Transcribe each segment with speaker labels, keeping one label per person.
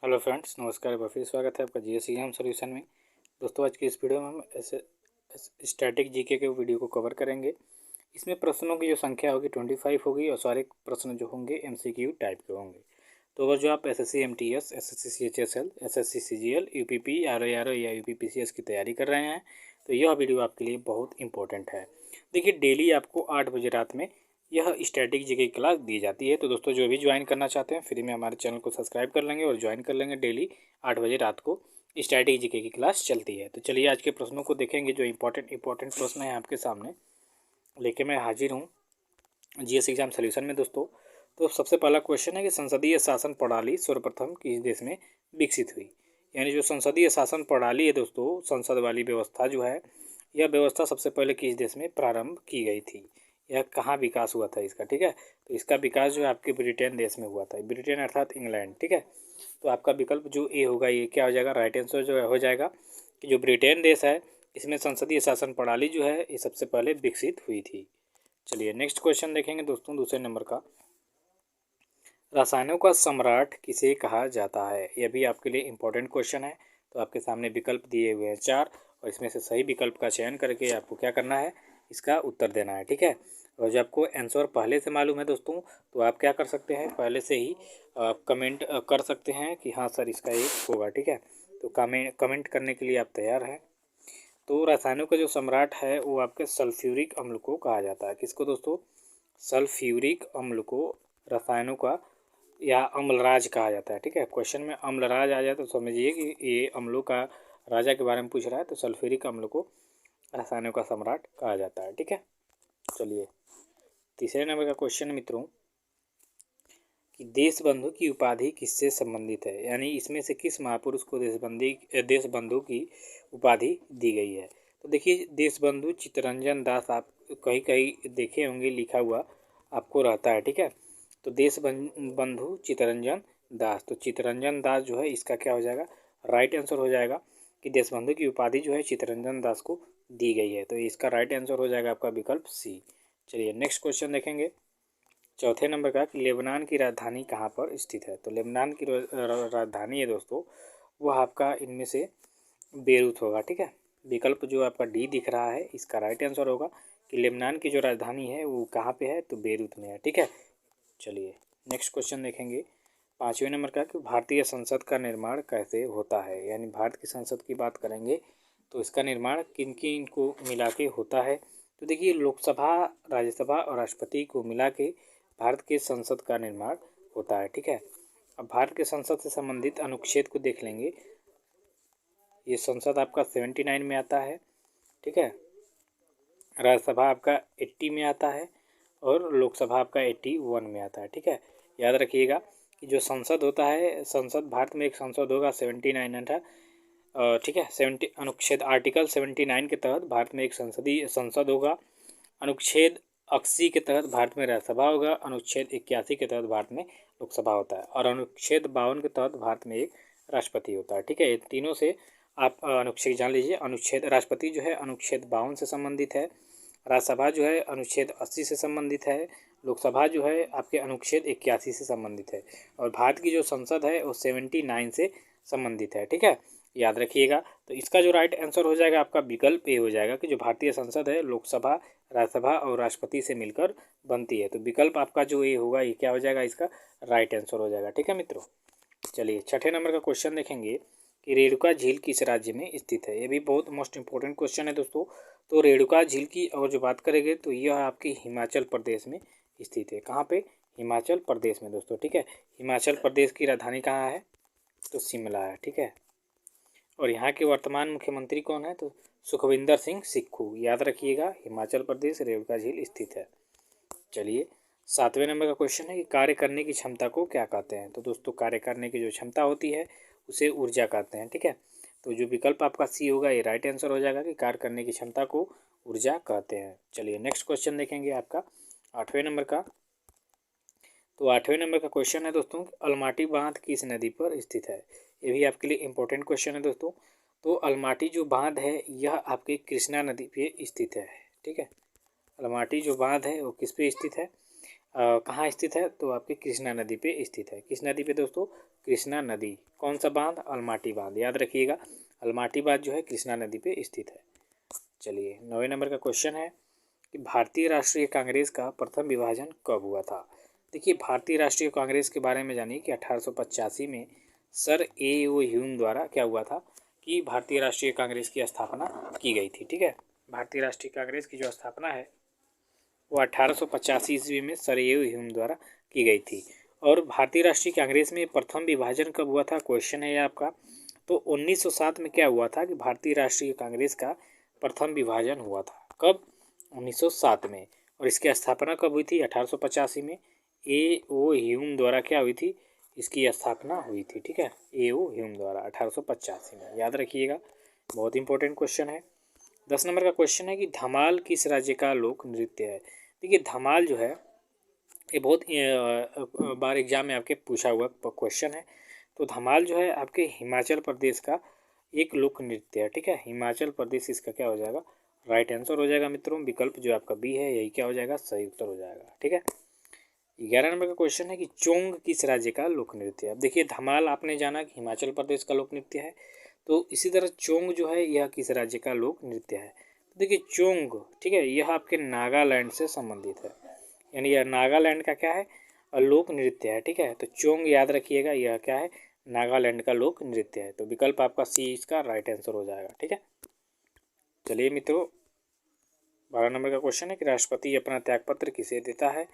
Speaker 1: Hello friends, नमस्कार। एक बार फिर स्वागत है आपका जीएस एग्जाम सॉल्यूशन में। दोस्तों, आज की इस वीडियो में हम ऐसे स्टैटिक जीके के वीडियो को कवर करेंगे। इसमें प्रश्नों की जो संख्या होगी 25 होगी और सारे प्रश्न जो होंगे एमसीक्यू टाइप के होंगे। तो अगर जो आप SSC MTS, SSC CHSL, SSC CGL, UPP, RORO या यूपीपीसीएस की तैयारी कर रहे हैं तो यह वीडियो आपके लिए बहुत इंपॉर्टेंट है। देखिए, डेली आपको 8 बजे रात में यह स्टैटिक जीके की क्लास दी जाती है। तो दोस्तों, जो भी ज्वाइन करना चाहते हैं फ्री में हमारे चैनल को सब्सक्राइब कर लेंगे और ज्वाइन कर लेंगे। डेली 8 बजे रात को स्टैटिक जीके की क्लास चलती है। तो चलिए आज के प्रश्नों को देखेंगे। जो इंपॉर्टेंट प्रश्न है आपके सामने लेके मैं हाजिर हूँ जीएस एग्जाम सॉल्यूशन में। दोस्तों, तो सबसे पहला क्वेश्चन है कि संसदीय शासन प्रणाली सर्वप्रथम किस देश में विकसित हुई। यानी जो संसदीय शासन प्रणाली है दोस्तों, संसद वाली व्यवस्था जो है, यह व्यवस्था सबसे पहले किस देश में प्रारंभ की गई थी, यह कहाँ विकास हुआ था इसका। ठीक है, तो इसका विकास जो है आपके ब्रिटेन देश में हुआ था। ब्रिटेन अर्थात इंग्लैंड। ठीक है, तो आपका विकल्प जो ए होगा ये क्या हो जाएगा, राइट आंसर जो हो जाएगा कि जो ब्रिटेन देश है इसमें संसदीय शासन प्रणाली जो है ये सबसे पहले विकसित हुई थी। चलिए नेक्स्ट क्वेश्चन देखेंगे दोस्तों, दूसरे नंबर का। रसायनों का सम्राट किसे कहा जाता है। यह भी आपके लिए इम्पोर्टेंट क्वेश्चन है। तो आपके सामने विकल्प दिए हुए हैं 4 और इसमें से सही विकल्प का चयन करके आपको क्या करना है, इसका उत्तर देना है। ठीक है, और जब आपको आंसर पहले से मालूम है दोस्तों तो आप क्या कर सकते हैं, पहले से ही कमेंट कर सकते हैं कि हाँ सर इसका एक होगा। ठीक है, तो कमेंट करने के लिए आप तैयार हैं। तो रसायनों का जो सम्राट है वो आपके सल्फ्यूरिक अम्ल को कहा जाता है। किसको दोस्तों, सल्फ्यूरिक अम्ल को रसायनों का या अम्लराज कहा जाता है। ठीक है, क्वेश्चन में अम्लराज आ जाए तो समझिए कि ये अम्लों का राजा के बारे में पूछ रहा है। तो सल्फ्यूरिक अम्ल को रसायनों का सम्राट कहा जाता है। ठीक है, चलिए तीसरे नंबर का क्वेश्चन मित्रों कि देशबंधु की उपाधि किससे संबंधित है। यानी इसमें से किस महापुरुष को देशबंधु की उपाधि दी गई है। तो देखिए, देशबंधु चित्तरंजन दास आप कहीं कहीं देखे होंगे लिखा हुआ आपको रहता है। ठीक है, तो देशबंधु चित्तरंजन दास, तो चित्तरंजन दास जो है इसका क्या हो जाएगा, राइट आंसर हो जाएगा कि देशबंधु की उपाधि जो है चित्तरंजन दास को दी गई है। तो इसका राइट आंसर हो जाएगा आपका विकल्प सी। चलिए नेक्स्ट क्वेश्चन देखेंगे चौथे नंबर का कि लेबनान की राजधानी कहाँ पर स्थित है। तो लेबनान की राजधानी है दोस्तों वह आपका इनमें से बेरूत होगा। ठीक है, विकल्प जो आपका डी दिख रहा है इसका राइट आंसर होगा कि लेबनान की जो राजधानी है वो कहाँ पे है, तो बेरूत में है। ठीक है, चलिए नेक्स्ट क्वेश्चन देखेंगे पाँचवें नंबर का कि भारतीय संसद का निर्माण कैसे होता है। यानी भारत की संसद की बात करेंगे तो इसका निर्माण किन किन को मिला के होता है। तो देखिए, लोकसभा, राज्यसभा और राष्ट्रपति को मिला के भारत के संसद का निर्माण होता है। ठीक है, अब भारत के संसद से संबंधित अनुच्छेद को देख लेंगे। ये संसद आपका 79 में आता है। ठीक है, राज्यसभा आपका 80 में आता है और लोकसभा आपका 81 में आता है। ठीक है, याद रखिएगा कि जो संसद होता है, संसद भारत में एक संसद होगा 79 था। ठीक है, 70 अनुच्छेद आर्टिकल 79 के तहत भारत में एक संसदीय संसद होगा। अनुच्छेद 80 के तहत भारत में राज्यसभा होगा। अनुच्छेद 81 के तहत भारत में लोकसभा होता है और अनुच्छेद 52 के तहत भारत में एक राष्ट्रपति होता है। ठीक है, ये तीनों से आप अनुच्छेद जान लीजिए। अनुच्छेद राष्ट्रपति जो है अनुच्छेद 52 से संबंधित है, राज्यसभा जो है अनुच्छेद 80 से संबंधित है, लोकसभा जो है आपके अनुच्छेद 81 से संबंधित है और भारत की जो संसद है वो 79 से संबंधित है। ठीक है, याद रखिएगा। तो इसका जो राइट आंसर हो जाएगा आपका विकल्प ए हो जाएगा कि जो भारतीय संसद है लोकसभा, राज्यसभा और राष्ट्रपति से मिलकर बनती है। तो विकल्प आपका जो ए होगा ये क्या हो जाएगा, इसका राइट आंसर हो जाएगा। ठीक है मित्रों, चलिए छठे नंबर का क्वेश्चन देखेंगे कि रेणुका झील किस राज्य में स्थित है। ये भी बहुत मोस्ट इंपॉर्टेंट क्वेश्चन है दोस्तों। तो रेणुका झील की अगर जो बात करेंगे तो यह आपके हिमाचल प्रदेश में स्थित है। कहाँ पे, हिमाचल प्रदेश में दोस्तों। ठीक है, हिमाचल प्रदेश की राजधानी कहाँ है, तो शिमला है। ठीक है, और यहाँ के वर्तमान मुख्यमंत्री कौन है, तो सुखविंदर सिंह सुक्खू। याद रखिएगा, हिमाचल प्रदेश रेणुका झील स्थित है। चलिए सातवें नंबर का क्वेश्चन है कि कार्य करने की क्षमता को क्या कहते हैं। तो दोस्तों, कार्य करने की जो क्षमता होती है उसे ऊर्जा कहते हैं। ठीक है, तो जो विकल्प आपका सी होगा ये राइट आंसर हो जाएगा कि कार्य करने की क्षमता को ऊर्जा कहते हैं। चलिए नेक्स्ट क्वेश्चन देखेंगे आपका आठवें नंबर का। तो आठवें नंबर का क्वेश्चन है दोस्तों, अलमाटी बांध किस नदी पर स्थित है। ये भी आपके लिए इम्पोर्टेंट क्वेश्चन है दोस्तों। तो अलमाटी जो बांध है यह आपकी कृष्णा नदी पे स्थित है। ठीक है, अलमाटी जो बांध है वो किस पे स्थित है, कहाँ स्थित है? तो आपकी कृष्णा नदी पे स्थित है। किस नदी पे दोस्तों? कृष्णा नदी। कौन सा बांध? अलमाटी बांध, याद रखिएगा। अलमाटी बांध जो है कृष्णा नदी पे स्थित है। चलिए 9वें नंबर का क्वेश्चन है कि भारतीय राष्ट्रीय कांग्रेस का प्रथम विभाजन कब हुआ था? देखिए भारतीय राष्ट्रीय कांग्रेस के बारे में जानिए कि 1885 में सर A.O. ह्यूम द्वारा क्या हुआ था कि भारतीय राष्ट्रीय कांग्रेस की स्थापना की गई थी। ठीक है, भारतीय राष्ट्रीय कांग्रेस की जो स्थापना है वो 1885 ईस्वी में सर A.O. ह्यूम द्वारा की गई थी। और भारतीय राष्ट्रीय कांग्रेस में प्रथम विभाजन कब हुआ था? क्वेश्चन है ये आपका। तो 1907 में क्या हुआ था कि भारतीय राष्ट्रीय कांग्रेस का प्रथम विभाजन हुआ था। कब? 1907 में। और इसकी स्थापना कब हुई थी? 1885 में A.O. ह्यूम द्वारा क्या हुई थी? इसकी स्थापना हुई थी। ठीक है, A.O. ह्यूम द्वारा 1885 में, याद रखिएगा, बहुत इंपॉर्टेंट क्वेश्चन है। 10 नंबर का क्वेश्चन है कि धमाल किस राज्य का लोक नृत्य है? देखिए धमाल जो है ये बहुत बार एग्जाम में आपके पूछा हुआ क्वेश्चन है। तो धमाल जो है आपके हिमाचल प्रदेश का एक लोक नृत्य है। ठीक है, हिमाचल प्रदेश इसका क्या हो जाएगा? राइट आंसर हो जाएगा मित्रों। विकल्प जो आपका बी है यही क्या हो जाएगा? सही उत्तर हो जाएगा। ठीक है, 11 नंबर का क्वेश्चन है कि चोंग किस राज्य का लोक नृत्य है? अब देखिए धमाल आपने जाना कि हिमाचल प्रदेश का लोक नृत्य है, तो इसी तरह चोंग जो है यह किस राज्य का लोक नृत्य है? तो देखिए चोंग, ठीक है, यह आपके नागालैंड से संबंधित है, यानी यह नागालैंड का क्या है? लोक नृत्य है। ठीक है, तो चोंग याद रखिएगा यह क्या है? नागालैंड का लोक नृत्य है। तो विकल्प आपका सी इसका राइट आंसर हो जाएगा। ठीक है, चलिए मित्रों 12 नंबर का क्वेश्चन है कि राष्ट्रपति अपना त्यागपत्र किसे देता है?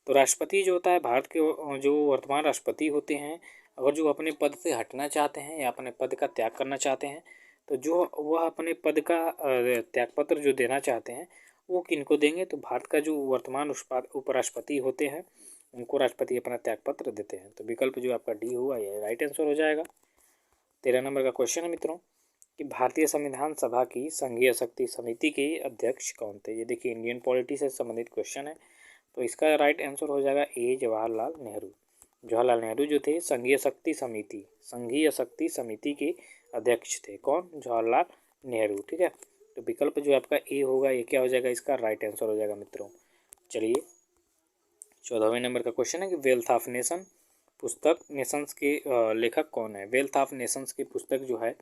Speaker 1: तो राष्ट्रपति जो होता है भारत के जो वर्तमान राष्ट्रपति होते हैं, अगर जो अपने पद से हटना चाहते हैं या अपने पद का त्याग करना चाहते हैं, तो जो वह अपने पद का त्यागपत्र जो देना चाहते हैं वो किनको देंगे? तो भारत का जो वर्तमान उपराष्ट्रपति होते हैं उनको राष्ट्रपति अपना त्यागपत्र देते हैं। तो विकल्प जो आपका डी हुआ ये राइट आंसर हो जाएगा। 13 नंबर का क्वेश्चन है मित्रों कि भारतीय संविधान सभा की संघीय शक्ति समिति के अध्यक्ष कौन थे? ये देखिए इंडियन पॉलिटी से संबंधित क्वेश्चन है। तो इसका राइट आंसर हो जाएगा ए जवाहरलाल नेहरू। जवाहरलाल नेहरू जो थे संघीय शक्ति समिति के अध्यक्ष थे। कौन? जवाहरलाल नेहरू। ठीक है, तो विकल्प जो आपका ए होगा ये क्या हो जाएगा? इसका राइट आंसर हो जाएगा मित्रों। चलिए 14वें नंबर का क्वेश्चन है कि वेल्थ ऑफ नेशन पुस्तक नेशंस के लेखक कौन है? वेल्थ ऑफ नेशंस की पुस्तक जो है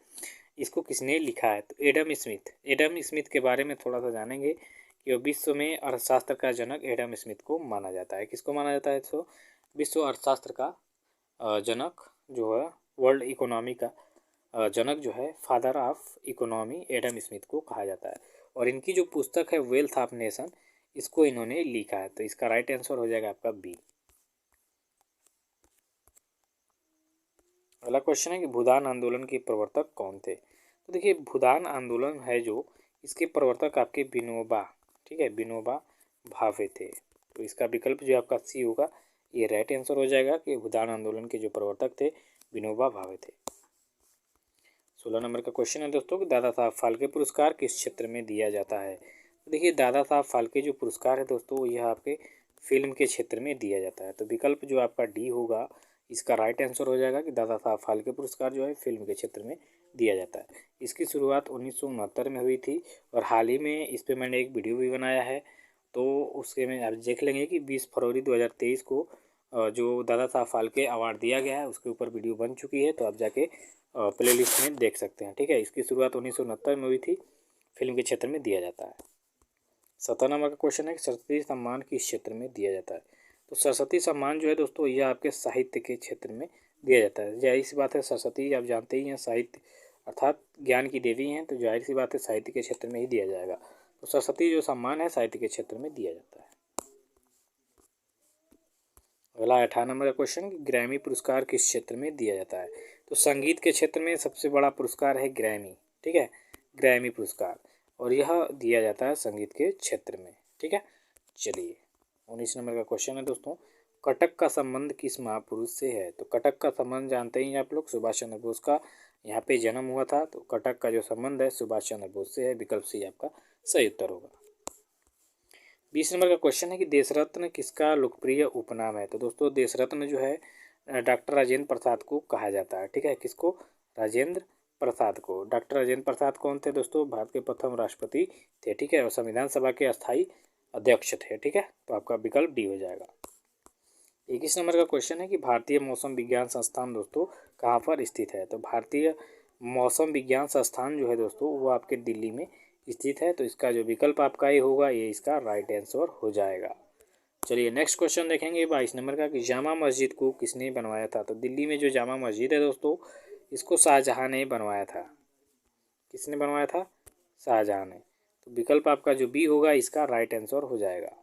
Speaker 1: इसको किसने लिखा है? तो एडम स्मिथ के बारे में थोड़ा सा जानेंगे कि विश्व में अर्थशास्त्र का जनक एडम स्मिथ को माना जाता है। किसको माना जाता है? तो विश्व अर्थशास्त्र का जनक जो है, वर्ल्ड इकोनॉमी का जनक जो है, father of economy Adam Smith को कहा जाता है। और इनकी जो पुस्तक है वेल्थ ऑफ नेशन इसको इन्होंने लिखा है। तो इसका राइट आंसर हो जाएगा आपका बी। अगला क्वेश्चन है कि भूदान आंदोलन के प्रवर्तक कौन थे? तो देखिए भूदान आंदोलन है जो इसके प्रवर्तक आपके विनोबा, ठीक है, विनोबा भावे थे। तो इसका विकल्प जो आपका सी होगा ये राइट आंसर हो जाएगा कि भूदान आंदोलन के जो प्रवर्तक थे विनोबा भावे थे। 16 नंबर का क्वेश्चन है दोस्तों कि दादा साहब फाल्के पुरस्कार किस क्षेत्र में दिया जाता है? तो देखिए दादा साहब फाल्के जो पुरस्कार है दोस्तों यह आपके फिल्म के क्षेत्र में दिया जाता है। तो विकल्प जो आपका डी होगा इसका राइट आंसर हो जाएगा कि दादा साहब फाल्के पुरस्कार जो है फिल्म के क्षेत्र में दिया जाता है। इसकी शुरुआत 1969 में हुई थी और हाल ही में इस पर मैंने एक वीडियो भी बनाया है, तो उसके में आप देख लेंगे कि 20 फरवरी 2023 को जो दादा साहब फाल्के अवार्ड दिया गया है उसके ऊपर वीडियो बन चुकी है, तो आप जाके प्ले लिस्ट में देख सकते हैं। ठीक है, इसकी शुरुआत 1969 में हुई थी, फिल्म के क्षेत्र में दिया जाता है। 17 नंबर का क्वेश्चन है कि सरस्वती सम्मान किस क्षेत्र में दिया जाता है? तो सरस्वती सम्मान जो है दोस्तों यह आपके साहित्य के क्षेत्र में दिया जाता है। जाहिर सी बात है सरस्वती आप जानते ही हैं साहित्य अर्थात ज्ञान की देवी हैं, तो जाहिर सी बात है साहित्य के क्षेत्र में ही दिया जाएगा। तो सरस्वती जो सम्मान है साहित्य के क्षेत्र में दिया जाता है। अगला 18 नंबर का क्वेश्चन कि ग्रैमी पुरस्कार किस क्षेत्र में दिया जाता है? तो संगीत के क्षेत्र में सबसे बड़ा पुरस्कार है ग्रैमी। ठीक है, ग्रैमी पुरस्कार, और यह दिया जाता है संगीत के क्षेत्र में। ठीक है, चलिए 19 नंबर का क्वेश्चन है दोस्तों कटक का संबंध किस महापुरुष से है? तो कटक का संबंध जानते ही आप लोग, सुभाष चंद्र बोस का यहाँ पे जन्म हुआ था। तो कटक का जो संबंध है सुभाष चंद्र बोस से है। विकल्प सी आपका सही उत्तर होगा। 20 नंबर का क्वेश्चन है कि देश रत्न किसका लोकप्रिय उपनाम है? तो दोस्तों देश रत्न जो है डॉक्टर राजेंद्र प्रसाद को कहा जाता है। ठीक है, किसको? राजेंद्र प्रसाद को। डॉक्टर राजेंद्र प्रसाद कौन थे दोस्तों? भारत के प्रथम राष्ट्रपति थे। ठीक है, और संविधान सभा के अस्थायी अध्यक्ष थे। ठीक है, तो आपका विकल्प डी हो जाएगा। 21 नंबर का क्वेश्चन है कि भारतीय मौसम विज्ञान संस्थान दोस्तों कहाँ पर स्थित है। तो भारतीय मौसम विज्ञान संस्थान जो है दोस्तों वो आपके दिल्ली में स्थित है। तो इसका जो विकल्प आपका ये होगा, ये इसका राइट आंसर हो जाएगा। चलिए नेक्स्ट क्वेश्चन देखेंगे 22 नंबर का कि जामा मस्जिद को किसने बनवाया था। तो दिल्ली में जो जामा मस्जिद है दोस्तों, इसको शाहजहाँ ने बनवाया था। किसने बनवाया था? शाहजहाँ ने। तो विकल्प आपका जो बी होगा, इसका राइट आंसर हो जाएगा।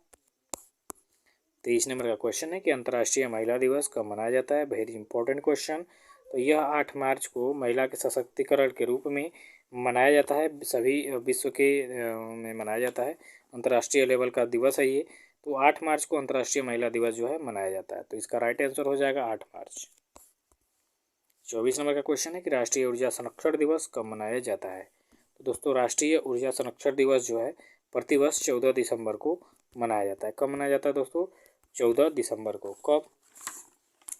Speaker 1: 23 नंबर का क्वेश्चन है कि अंतर्राष्ट्रीय महिला दिवस कब मनाया जाता है। Very important question. तो यह 8 मार्च को महिला के सशक्तिकरण के रूप में मनाया जाता है। सभी विश्व के में मनाया जाता है। अंतर्राष्ट्रीय लेवल का दिवस है ये। तो 8 मार्च को अंतर्राष्ट्रीय महिला दिवस जो है मनाया जाता है। तो इसका राइट आंसर हो जाएगा 8 मार्च। 24 नंबर का क्वेश्चन है कि राष्ट्रीय ऊर्जा संरक्षण दिवस कब मनाया जाता है। तो दोस्तों राष्ट्रीय ऊर्जा संरक्षण दिवस जो है प्रतिवर्ष 14 दिसंबर को मनाया जाता है। कब मनाया जाता है दोस्तों? 14 दिसंबर को। कब?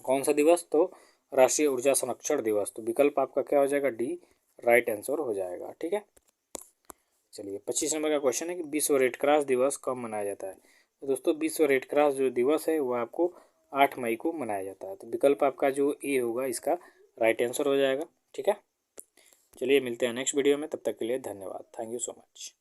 Speaker 1: कौन सा दिवस? तो राष्ट्रीय ऊर्जा संरक्षण दिवस। तो विकल्प आपका क्या हो जाएगा? डी राइट आंसर हो जाएगा। ठीक है। चलिए 25 नंबर का क्वेश्चन है कि विश्व रेड क्रॉस दिवस कब मनाया जाता है। तो दोस्तों विश्व रेड क्रॉस जो दिवस है वो आपको 8 मई को मनाया जाता है। तो विकल्प आपका जो ए होगा, इसका राइट आंसर हो जाएगा। ठीक है। चलिए मिलते हैं नेक्स्ट वीडियो में, तब तक के लिए धन्यवाद। Thank you so much.